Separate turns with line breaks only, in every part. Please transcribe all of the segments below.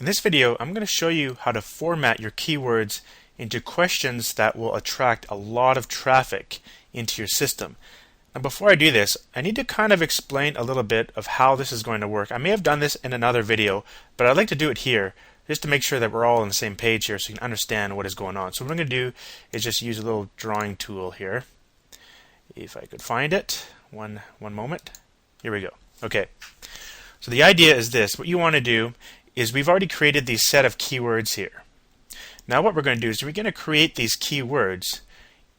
In this video, I'm going to show you how to format your keywords into questions that will attract a lot of traffic into your system. Now before I do this, I need to kind of explain a little bit of how this is going to work. I may have done this in another video, but I'd like to do it here just to make sure that we're all on the same page here so you can understand what is going on. So what I'm going to do is just use a little drawing tool here. If I could find it. One moment. Here we go. Okay. So the idea is this. What you want to do is we've already created these set of keywords here. Now what we're going to do is we're going to create these keywords,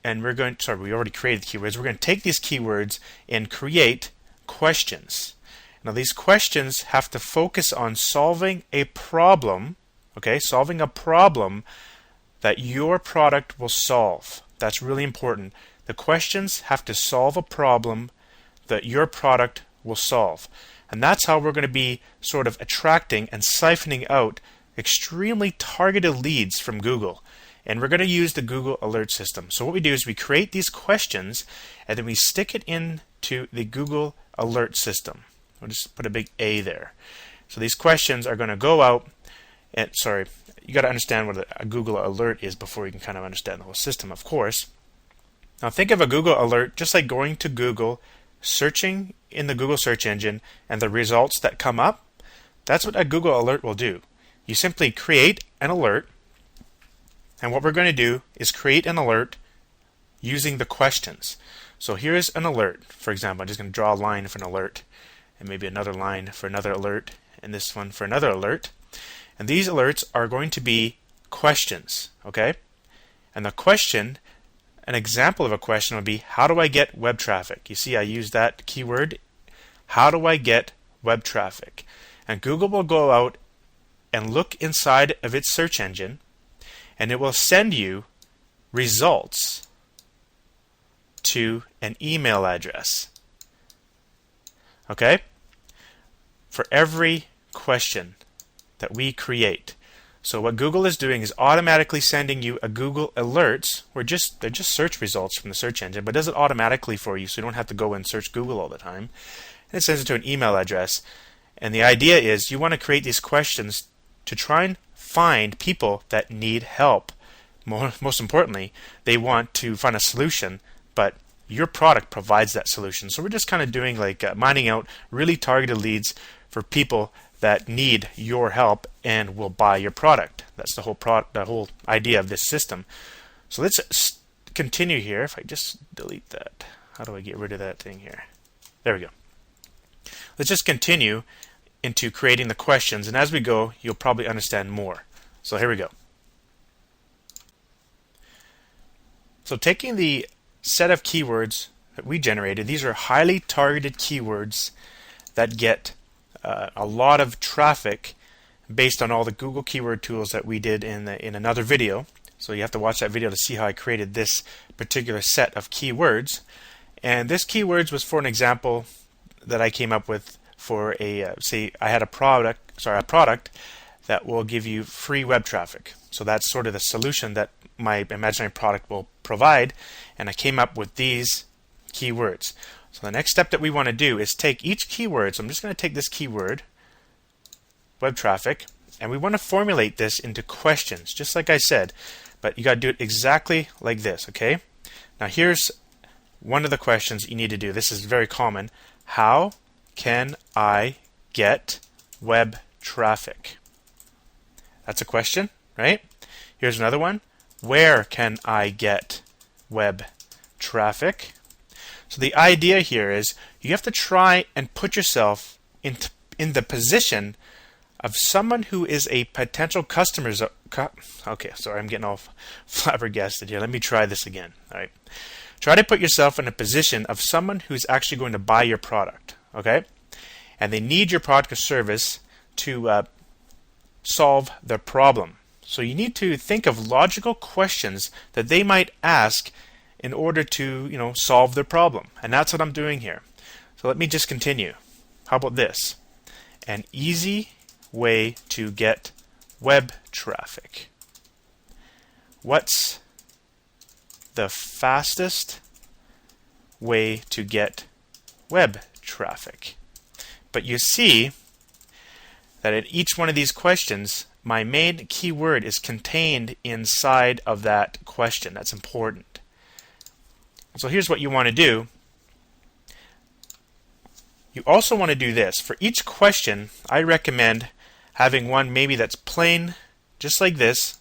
and we already created the keywords. We're going to take these keywords and create questions. Now these questions have to focus on solving a problem, okay? Solving a problem that your product will solve. That's really important. The questions have to solve a problem that your product will solve. And that's how we're going to be sort of attracting and siphoning out extremely targeted leads from Google. And we're going to use the Google Alert system. So what we do is we create these questions and then we stick it into the Google Alert system. I'll just put a big A there. So these questions are going to go out and, you got to understand what a Google Alert is before you can kind of understand the whole system, of course. Now think of a Google Alert just like going to Google, searching in the Google search engine, and the results that come up. That's what a Google Alert will do. You simply create an alert, and what we're going to do is create an alert using the questions. So here's an alert. For example, I'm just going to draw a line for an alert, and maybe another line for another alert, and this one for another alert. And these alerts are going to be questions, okay? And the question, an example of a question would be, how do I get web traffic? You see, I use that keyword. How do I get web traffic? And Google will go out and look inside of its search engine, and it will send you results to an email address. Okay? For every question that we create. So what Google is doing is automatically sending you a Google Alerts, they're just search results from the search engine, but does it automatically for you so you don't have to go and search Google all the time. And it sends it to an email address. And the idea is you want to create these questions to try and find people that need help. Most importantly, they want to find a solution, but your product provides that solution. So we're just kind of doing like mining out really targeted leads for people that need your help and will buy your product. That's the whole idea of this system. So let's continue here. If I just delete that, how do I get rid of that thing here? There we go. Let's just continue into creating the questions, and as we go, you'll probably understand more. So here we go. So taking the set of keywords that we generated, these are highly targeted keywords that get a lot of traffic based on all the Google keyword tools that we did in another video. So you have to watch that video to see how I created this particular set of keywords. And this keywords was for an example that I came up with for say I had a product that will give you free web traffic. So that's sort of the solution that my imaginary product will provide, and I came up with these keywords. So the next step that we want to do is take each keyword. So I'm just going to take this keyword, web traffic, and we want to formulate this into questions, just like I said, but you got to do it exactly like this, okay? Now here's one of the questions you need to do. This is very common. How can I get web traffic? That's a question, right? Here's another one. Where can I get web traffic? So the idea here is you have to try and put yourself in the position of someone who is a potential customer. Okay, sorry, I'm getting all flabbergasted here. Let me try this again. All right. Try to put yourself in a position of someone who's actually going to buy your product, okay? And they need your product or service to solve their problem. So you need to think of logical questions that they might ask in order to, solve their problem. And that's what I'm doing here. So let me just continue. How about this? An easy way to get web traffic. What's the fastest way to get web traffic? But you see that at each one of these questions, my main keyword is contained inside of that question. That's important. So here's what you want to do. You also want to do this. For each question, I recommend having one maybe that's plain, just like this,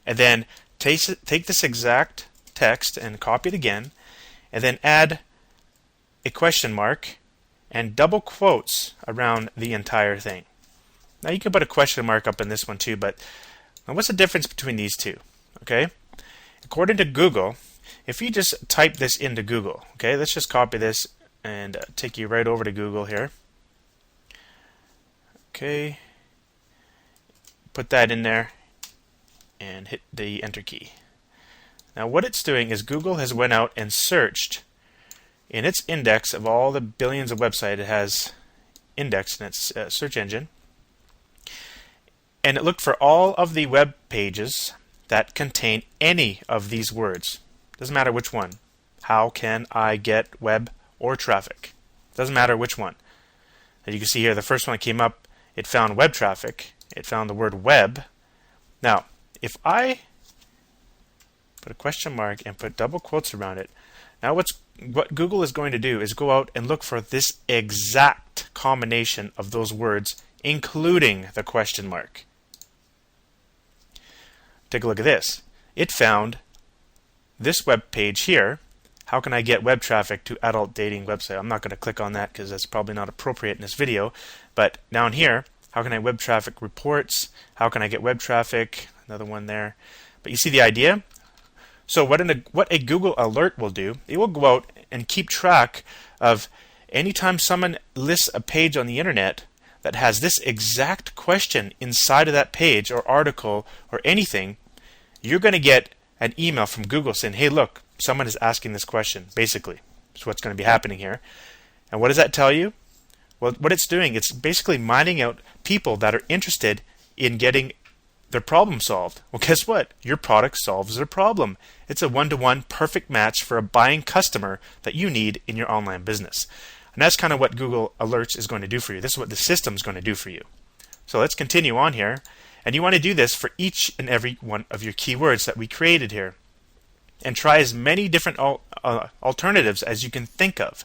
and then take this exact text and copy it again, and then add a question mark and double quotes around the entire thing. Now you can put a question mark up in this one too, but what's the difference between these two? Okay, according to Google, if you just type this into Google, okay, let's just copy this and take you right over to Google here. Okay, put that in there and hit the enter key. Now what it's doing is Google has went out and searched in its index of all the billions of websites it has indexed in its search engine, and it looked for all of the web pages that contain any of these words. Doesn't matter which one. How can I get web or traffic? Doesn't matter which one. As you can see here, the first one that came up, it found web traffic. It found the word web. Now, if I put a question mark and put double quotes around it, now what Google is going to do is go out and look for this exact combination of those words, including the question mark. Take a look at this. It found this web page here. How can I get web traffic to adult dating website? I'm not going to click on that because that's probably not appropriate in this video. But down here, how can I web traffic reports? How can I get web traffic? Another one there. But you see the idea? So what a Google alert will do, it will go out and keep track of anytime someone lists a page on the internet that has this exact question inside of that page or article or anything, you're going to get an email from Google saying, hey, look, someone is asking this question, basically. That's what's going to be happening here. And what does that tell you? Well, what it's doing, it's basically mining out people that are interested in getting their problem solved. Well, guess what? Your product solves their problem. It's a one-to-one perfect match for a buying customer that you need in your online business. And that's kind of what Google Alerts is going to do for you. This is what the system is going to do for you. So let's continue on here. And you want to do this for each and every one of your keywords that we created here. And try as many different alternatives as you can think of.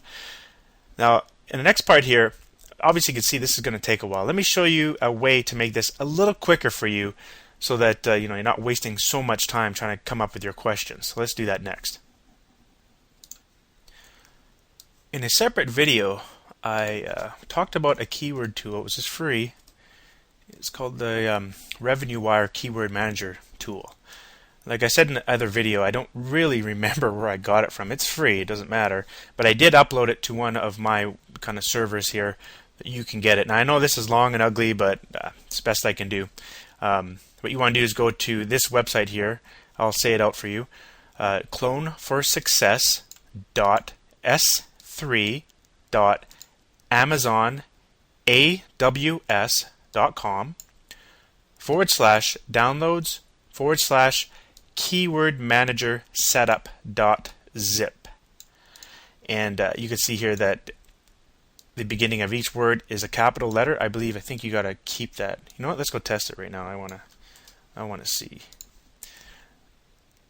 Now, in the next part here, obviously you can see this is going to take a while. Let me show you a way to make this a little quicker for you so that you're not wasting so much time trying to come up with your questions. So let's do that next. In a separate video, I talked about a keyword tool. It was just free. It's called the RevenueWire Keyword Manager tool. Like I said in the other video, I don't really remember where I got it from. It's free, it doesn't matter. But I did upload it to one of my kind of servers here that you can get it. Now I know this is long and ugly, but it's the best I can do. What you want to do is go to this website here. I'll say it out for you. clone4success.s3.amazonaws.com/downloads/keyword manager setup.zip. And you can see here that the beginning of each word is a capital letter. I think you got to keep that. You know what? Let's go test it right now. I want to see.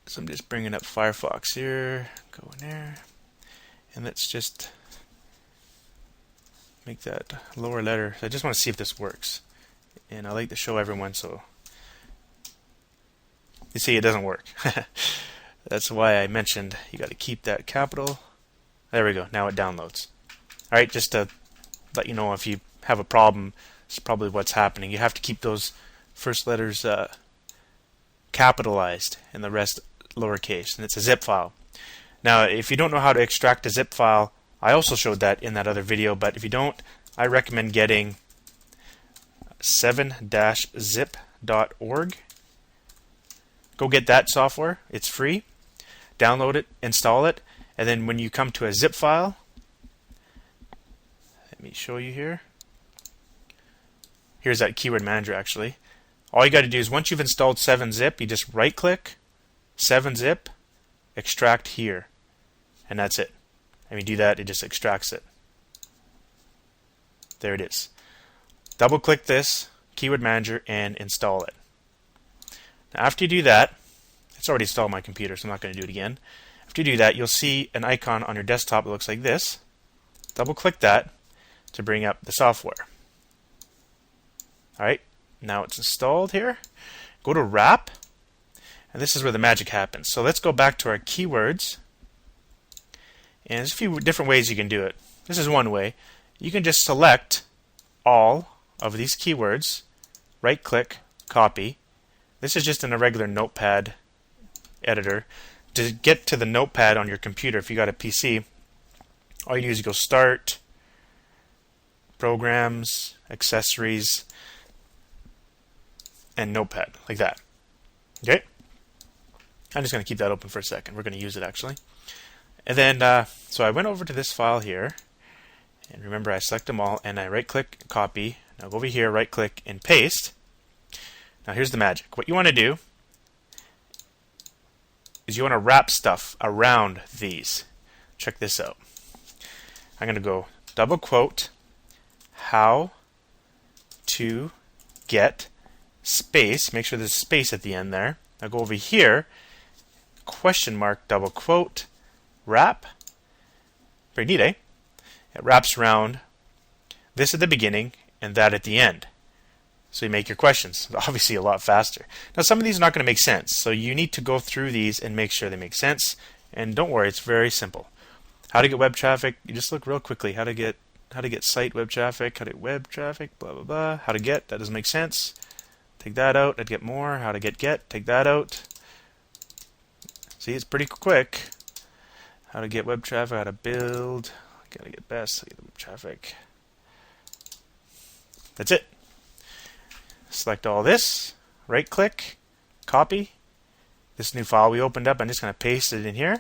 So I'm just bringing up Firefox here. Go in there, and let's just make that lower letter. I just want to see if this works, and I like to show everyone. So you see, it doesn't work. That's why I mentioned you got to keep that capital. There we go. Now it downloads. All right, just to let you know if you have a problem, it's probably what's happening. You have to keep those first letters capitalized and the rest lowercase, and it's a zip file. Now, if you don't know how to extract a zip file, I also showed that in that other video, but if you don't, I recommend getting 7-zip.org. Go get that software. It's free. Download it, install it, and then when you come to a zip file, let me show you here. Here's that keyword manager actually. All you got to do is once you've installed 7-zip, you just right click, 7-zip, extract here, and that's it. And you do that, it just extracts it. There it is. Double click this, Keyword Manager and install it. Now, after you do that, it's already installed on my computer, so I'm not going to do it again. After you do that, you'll see an icon on your desktop that looks like this. Double click that to bring up the software. Alright, now it's installed here. Go to Wrap, and this is where the magic happens. So let's go back to our keywords. And there's a few different ways you can do it. This is one way. You can just select all of these keywords, right click, copy. This is just in a regular notepad editor. To get to the notepad on your computer, if you got a PC, all you do is go Start, Programs, Accessories, and Notepad, like that. Okay? I'm just going to keep that open for a second. We're going to use it actually. And then, so I went over to this file here, and remember I select them all, and I right click, copy. Now go over here, right click, and paste. Now here's the magic. What you want to do is you want to wrap stuff around these. Check this out. I'm going to go double quote, how to get space. Make sure there's space at the end there. Now go over here, question mark, double quote, wrap. Pretty neat, eh? It wraps around this at the beginning and that at the end. So you make your questions obviously a lot faster. Now some of these are not going to make sense, so you need to go through these and make sure they make sense. And don't worry, it's very simple. How to get web traffic? You just look real quickly. How to get site web traffic? How to get web traffic? Blah blah blah. How to get? That doesn't make sense. Take that out. I'd get more. How to get? Take that out. See, it's pretty quick. How to get web traffic? How to build? Gotta get best. Get the web traffic. That's it. Select all this, right click, copy. This new file we opened up, I'm just going to paste it in here.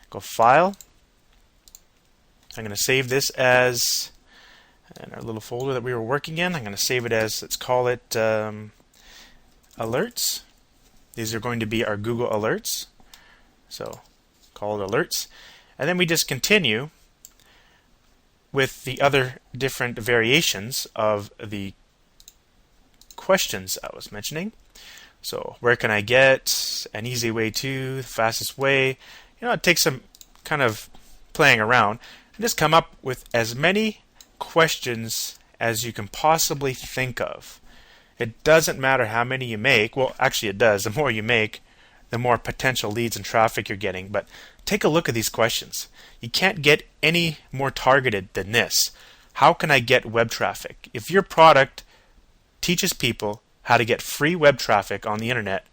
Go File. I'm going to save this as, in our little folder that we were working in, I'm going to save it as, let's call it Alerts. These are going to be our Google Alerts. So call it Alerts. And then we just continue with the other different variations of the questions I was mentioning. So where can I get, an easy way to, the fastest way. It takes some kind of playing around and just come up with as many questions as you can possibly think of. It doesn't matter how many you make. Well, actually it does. The more you make, the more potential leads and traffic you're getting. But take a look at these questions. You can't get any more targeted than this. How can I get web traffic? If your product teaches people how to get free web traffic on the internet,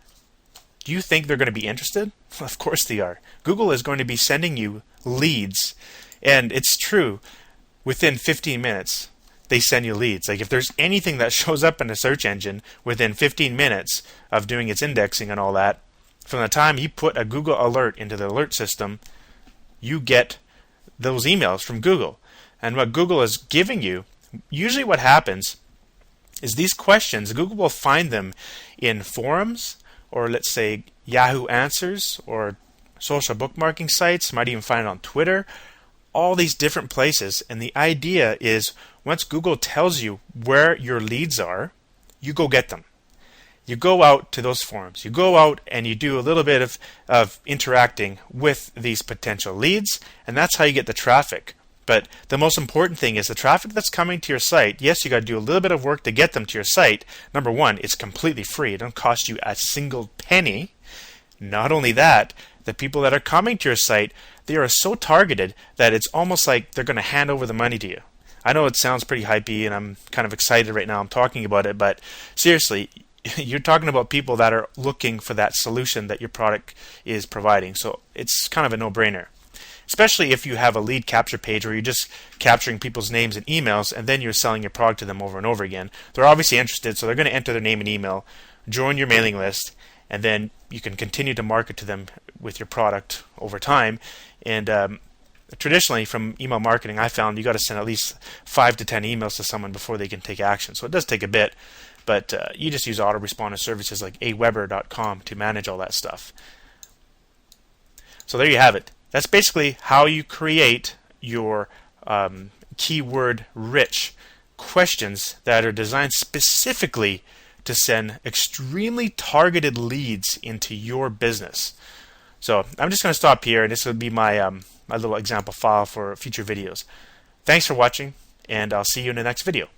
do you think they're going to be interested? Of course they are. Google is going to be sending you leads, and it's true, within 15 minutes they send you leads. Like if there's anything that shows up in a search engine within 15 minutes of doing its indexing and all that, from the time you put a Google alert into the alert system, you get those emails from Google. And what Google is giving you, usually what happens is these questions, Google will find them in forums, or let's say Yahoo Answers, or social bookmarking sites, might even find it on Twitter, all these different places. And the idea is once Google tells you where your leads are, you go get them. You go out to those forums. You go out and you do a little bit of interacting with these potential leads, and that's how you get the traffic. But the most important thing is the traffic that's coming to your site. Yes, you got to do a little bit of work to get them to your site. Number one, it's completely free. It doesn't cost you a single penny. Not only that, the people that are coming to your site, they are so targeted that it's almost like they're going to hand over the money to you. I know it sounds pretty hypey, and I'm kind of excited right now. I'm talking about it, but seriously, you're talking about people that are looking for that solution that your product is providing. So it's kind of a no-brainer. Especially if you have a lead capture page where you're just capturing people's names and emails and then you're selling your product to them over and over again. They're obviously interested, so they're going to enter their name and email, join your mailing list, and then you can continue to market to them with your product over time. And traditionally from email marketing, I found you got to send at least 5 to 10 emails to someone before they can take action. So it does take a bit, but you just use autoresponder services like aweber.com to manage all that stuff. So there you have it. That's basically how you create your keyword-rich questions that are designed specifically to send extremely targeted leads into your business. So I'm just going to stop here, and this will be my my little example file for future videos. Thanks for watching, and I'll see you in the next video.